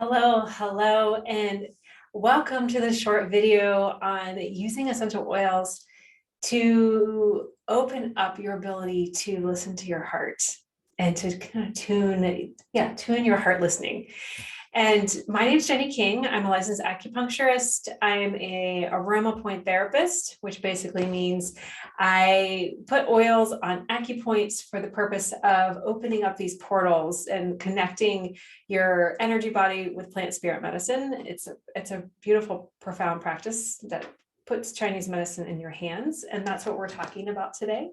Hello, and welcome to this short video on using essential oils to open up your ability to listen to your heart and to kind of tune your heart listening. And my name is Jenny King. I'm a licensed acupuncturist. I'm a aroma point therapist, which basically means I put oils on acupoints for the purpose of opening up these portals and connecting your energy body with plant spirit medicine. It's a beautiful, profound practice that puts Chinese medicine in your hands. And that's what we're talking about today.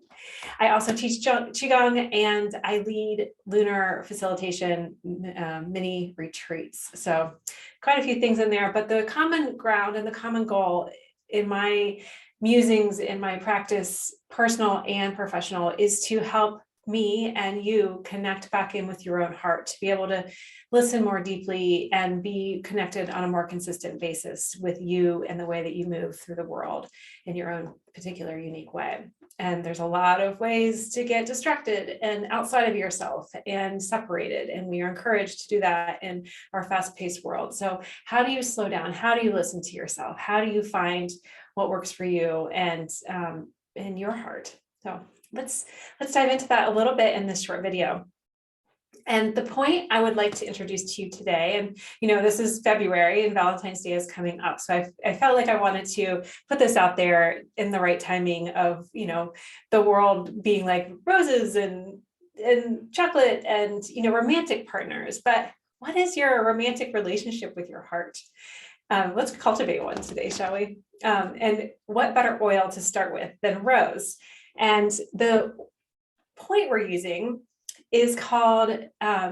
I also teach Qigong and I lead lunar facilitation mini retreats. So quite a few things in there, but the common ground and the common goal in my musings, in my practice, personal and professional, is to help me and you connect back in with your own heart, to be able to listen more deeply and be connected on a more consistent basis with you and the way that you move through the world in your own particular unique way. And there's a lot of ways to get distracted and outside of yourself and separated. And we are encouraged to do that in our fast-paced world. So how do you slow down? How do you listen to yourself? How do you find what works for you and in your heart? So let's dive into that a little bit in this short video. And the point I would like to introduce to you today, and this is February and Valentine's Day is coming up. So I felt like I wanted to put this out there in the right timing of, the world being like roses and chocolate and, romantic partners. But what is your romantic relationship with your heart? Let's cultivate one today, shall we? And what better oil to start with than rose? And the point we're using is called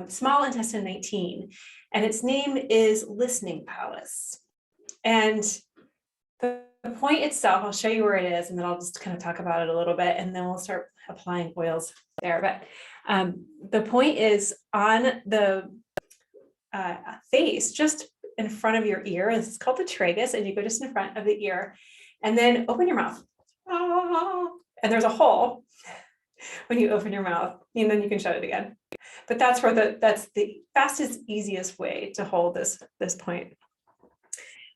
small intestine 19, and its name is listening palace. And the point itself, I'll show you where it is, and then I'll just kind of talk about it a little bit, and then we'll start applying oils there. But the point is on the face, just in front of your ear. This is called the tragus, and you go just in front of the ear, and then open your mouth. And there's a hole when you open your mouth, and then you can shut it again. But that's the fastest, easiest way to hold this point.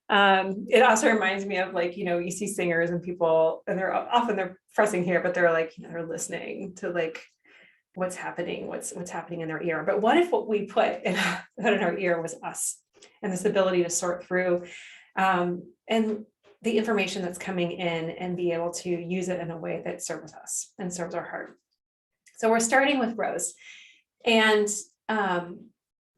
It also reminds me of, like, you see singers and people, and they're pressing here, but they're like, they're listening to like what's happening in their ear. But what if what we put in our ear was us, and this ability to sort through and the information that's coming in and be able to use it in a way that serves us and serves our heart. So we're starting with rose. And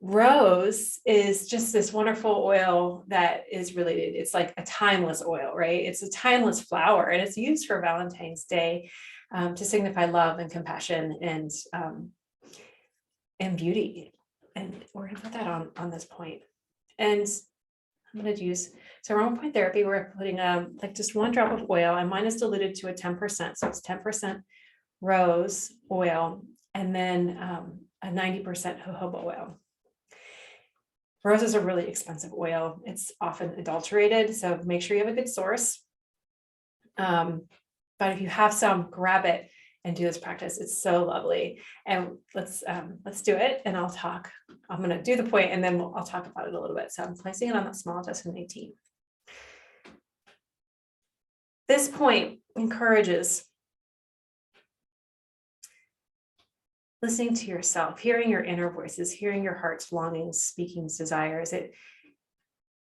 rose is just this wonderful oil that is related. It's like a timeless oil, right? It's a timeless flower, and it's used for Valentine's Day to signify love and compassion and beauty. And we're going to put that on this point. And I'm going to use, so aroma point therapy, we're putting like just one drop of oil, and mine is diluted to a 10%. So it's 10% rose oil, and then a 90% jojoba oil. Rose is a really expensive oil. It's often adulterated, so make sure you have a good source. But if you have some, grab it and do this practice. It's so lovely. And let's do it. And I'm going to do the point, and then I'll talk about it a little bit. So I'm placing it on that small intestine 18. This point encourages listening to yourself, hearing your inner voices, hearing your heart's longings, speakings, desires.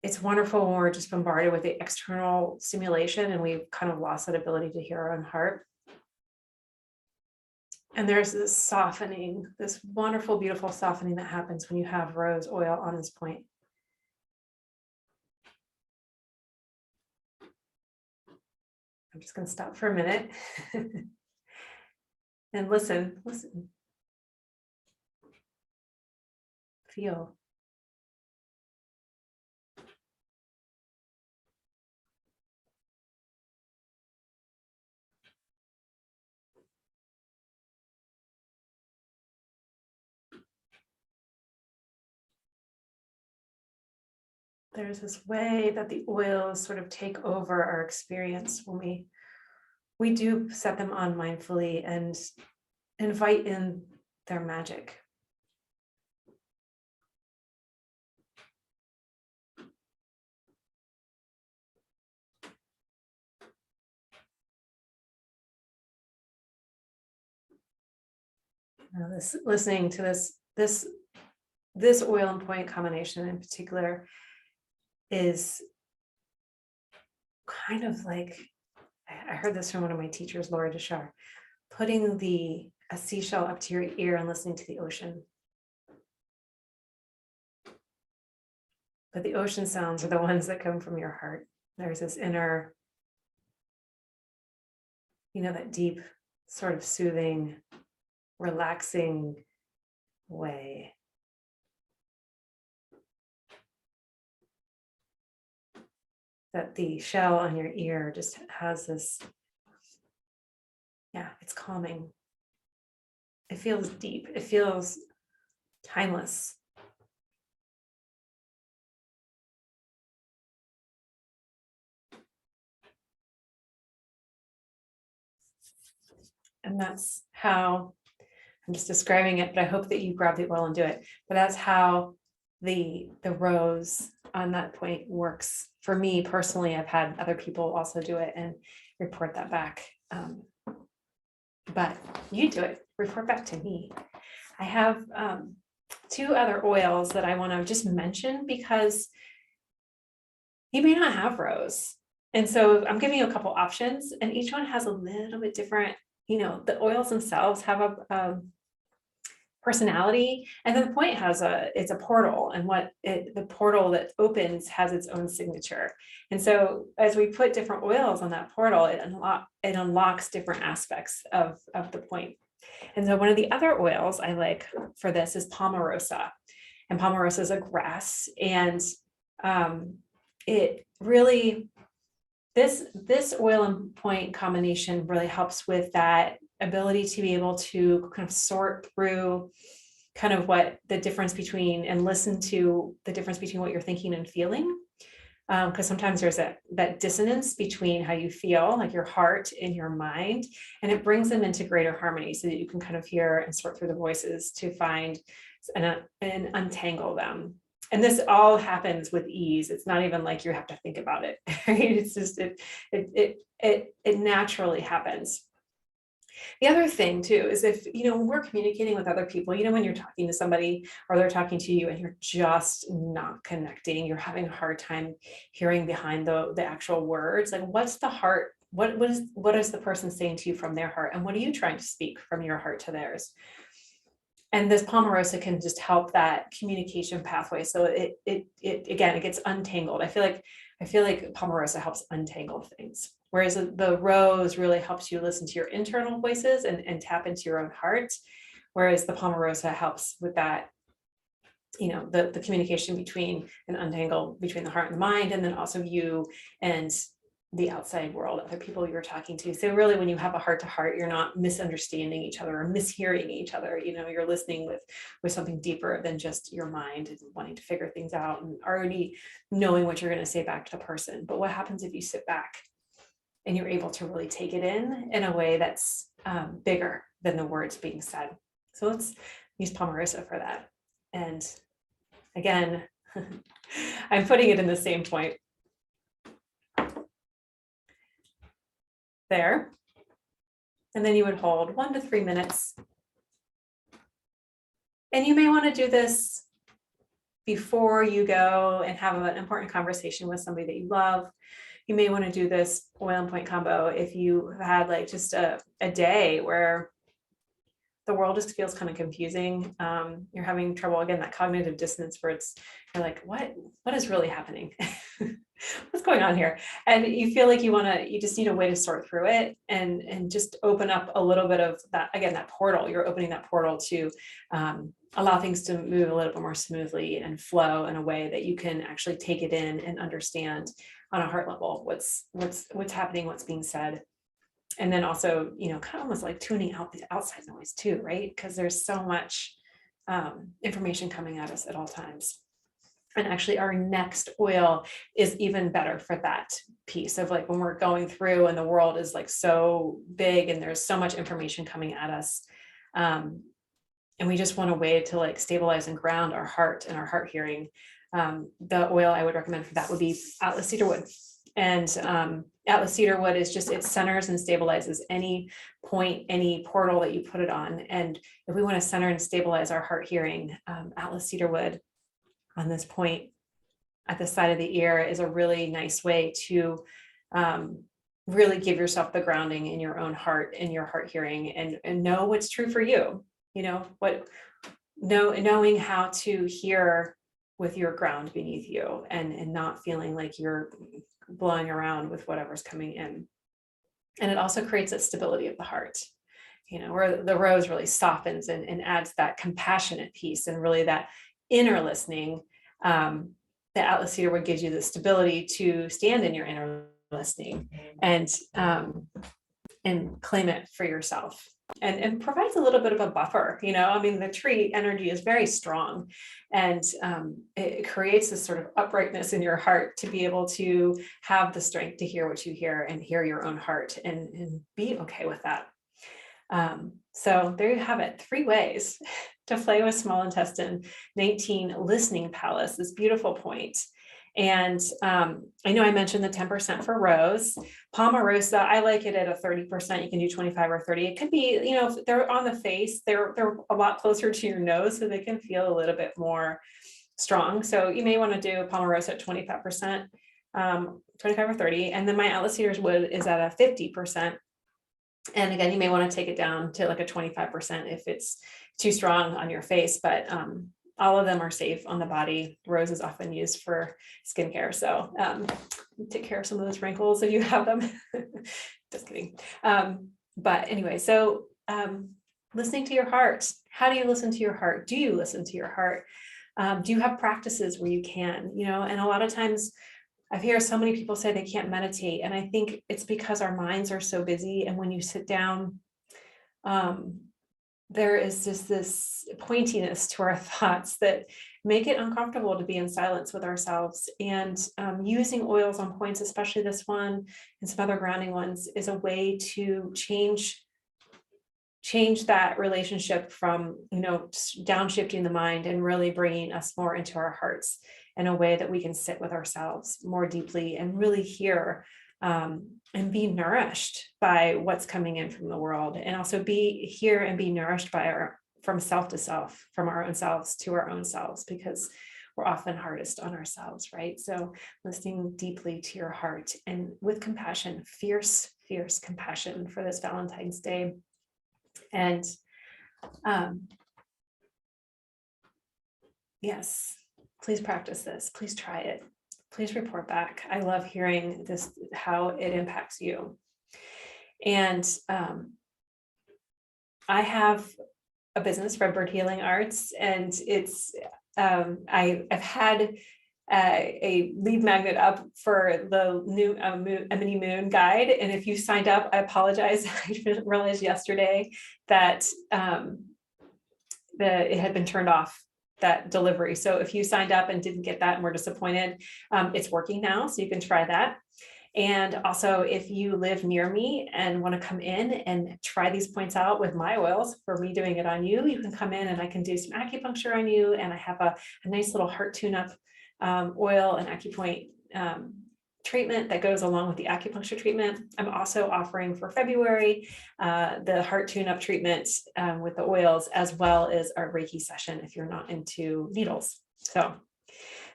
It's wonderful when we're just bombarded with the external stimulation and we've kind of lost that ability to hear our own heart. And there's this softening, this wonderful, beautiful softening that happens when you have rose oil on this point. I'm just going to stop for a minute and listen. Feel. There's this way that the oils sort of take over our experience when we do set them on mindfully and invite in their magic. Listening to this oil and point combination in particular is kind of like, I heard this from one of my teachers, Laura Deshar, putting a seashell up to your ear and listening to the ocean. But the ocean sounds are the ones that come from your heart. There's this inner, that deep, sort of soothing, relaxing way. That the shell on your ear just has this, it's calming. It feels deep. It feels timeless. And that's how, I'm just describing it, but I hope that you grab the oil and do it. But that's how the rose on that point works. For me personally, I've had other people also do it and report that back. But you do it, report back to me. I have 2 other oils that I want to just mention because you may not have rose. And so I'm giving you a couple options, and each one has a little bit different, the oils themselves have a personality, and then the point has it's a portal, and the portal that opens has its own signature. And so as we put different oils on that portal, it unlocks different aspects of the point. And so one of the other oils I like for this is Palmarosa, and Palmarosa is a grass, and it really, this oil and point combination really helps with that ability to be able to kind of sort through kind of what the difference between, and listen to the difference between what you're thinking and feeling. Because sometimes there's that dissonance between how you feel, like your heart and your mind, and it brings them into greater harmony so that you can kind of hear and sort through the voices to find and untangle them. And this all happens with ease. It's not even like you have to think about it. Right? It's just it naturally happens. The other thing too is if, when we're communicating with other people, when you're talking to somebody or they're talking to you and you're just not connecting, you're having a hard time hearing behind the actual words, like what's the heart, what is the person saying to you from their heart, and what are you trying to speak from your heart to theirs? And this Palmarosa can just help that communication pathway. So it gets untangled. I feel like Palmarosa helps untangle things. Whereas the rose really helps you listen to your internal voices and tap into your own heart. Whereas the Palmarosa helps with that, the communication between and untangle between the heart and the mind, and then also you and the outside world, other people you're talking to. So really, when you have a heart to heart, you're not misunderstanding each other or mishearing each other. You're listening with something deeper than just your mind and wanting to figure things out and already knowing what you're going to say back to the person. But what happens if you sit back and you're able to really take it in a way that's bigger than the words being said? So let's use Palmarosa for that. And again, I'm putting it in the same point. There. And then you would hold 1 to 3 minutes. And you may want to do this before you go and have an important conversation with somebody that you love. You may want to do this oil and point combo if you had like just a day where the world just feels kind of confusing. You're having trouble, again, that cognitive dissonance where you're like, what is really happening? What's going on here? And you feel like you just need a way to sort through it and just open up a little bit of that, again, that portal. You're opening that portal to allow things to move a little bit more smoothly and flow in a way that you can actually take it in and understand on a heart level what's happening, what's being said. And then also, kind of almost like tuning out the outside noise too, right? Because there's so much information coming at us at all times. And actually our next oil is even better for that piece of like when we're going through and the world is like so big and there's so much information coming at us. And we just want a way to like stabilize and ground our heart and our heart hearing. The oil I would recommend for that would be Cedarwood. And Atlas Cedarwood is just, it centers and stabilizes any point, any portal that you put it on. And if we want to center and stabilize our heart hearing, Atlas Cedarwood on this point at the side of the ear is a really nice way to really give yourself the grounding in your own heart, in your heart hearing, and know what's true for you. You know, knowing how to hear with your ground beneath you, and not feeling like you're blowing around with whatever's coming in. And it also creates a stability of the heart, you know, where the rose really softens and adds that compassionate piece, and really that inner listening. The Atlas Cedarwood gives you the stability to stand in your inner listening and claim it for yourself, and provides a little bit of a buffer. You know, I mean, the tree energy is very strong, and it creates this sort of uprightness in your heart to be able to have the strength to hear what you hear and hear your own heart, and be okay with that. So there you have it, 3 ways to play with small intestine 19 listening palace, this beautiful point. And I know I mentioned the 10% for rose. Palmarosa, I like it at a 30%. You can do 25 or 30. It could be, you know, if they're on the face, they're a lot closer to your nose, so they can feel a little bit more strong. So you may want to do Palmarosa at 25%, 25 or 30. And then my Atlas Cedarwood is at a 50%. And again, you may want to take it down to like a 25% if it's too strong on your face, but all of them are safe on the body. Rose is often used for skincare. So take care of some of those wrinkles if you have them. Just kidding. But anyway, so listening to your heart. How do you listen to your heart? Do you listen to your heart? Do you have practices where you can, you know, and a lot of times I hear so many people say they can't meditate. And I think it's because our minds are so busy. And when you sit down, there is just this pointiness to our thoughts that make it uncomfortable to be in silence with ourselves. And using oils on points, especially this one and some other grounding ones, is a way to change that relationship from, you know, downshifting the mind and really bringing us more into our hearts in a way that we can sit with ourselves more deeply and really hear and be nourished by what's coming in from the world, and also be here and be nourished by from self to self, from our own selves to our own selves, because we're often hardest on ourselves, right? So listening deeply to your heart and with compassion, fierce compassion for this Valentine's Day. And yes, please practice this. Please try it. Please report back. I love hearing this, how it impacts you. And I have a business, Redbird Healing Arts, and it's I've had a lead magnet up for the new Emily Moon guide. And if you signed up, I apologize. I didn't realize yesterday that it had been turned off, that delivery. So if you signed up and didn't get that and were disappointed, it's working now, so you can try that. And also, if you live near me and want to come in and try these points out with my oils, for me doing it on you, you can come in and I can do some acupuncture on you. And I have a nice little heart tune-up oil and acupoint treatment that goes along with the acupuncture treatment. I'm also offering for February the heart tune-up treatment with the oils, as well as our Reiki session if you're not into needles. So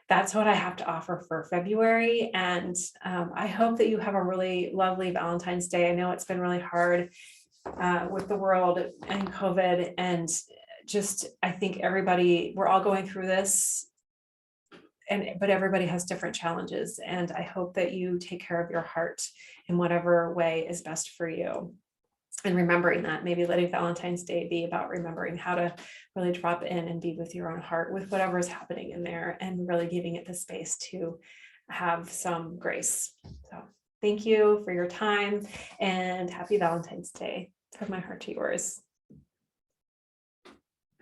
that's what I have to offer for February. And I hope that you have a really lovely Valentine's Day. I know it's been really hard with the world and COVID, and just, I think we're all going through this, but everybody has different challenges. And I hope that you take care of your heart in whatever way is best for you. And remembering that, maybe letting Valentine's Day be about remembering how to really drop in and be with your own heart, with whatever is happening in there, and really giving it the space to have some grace. So thank you for your time, and happy Valentine's Day. From my heart to yours.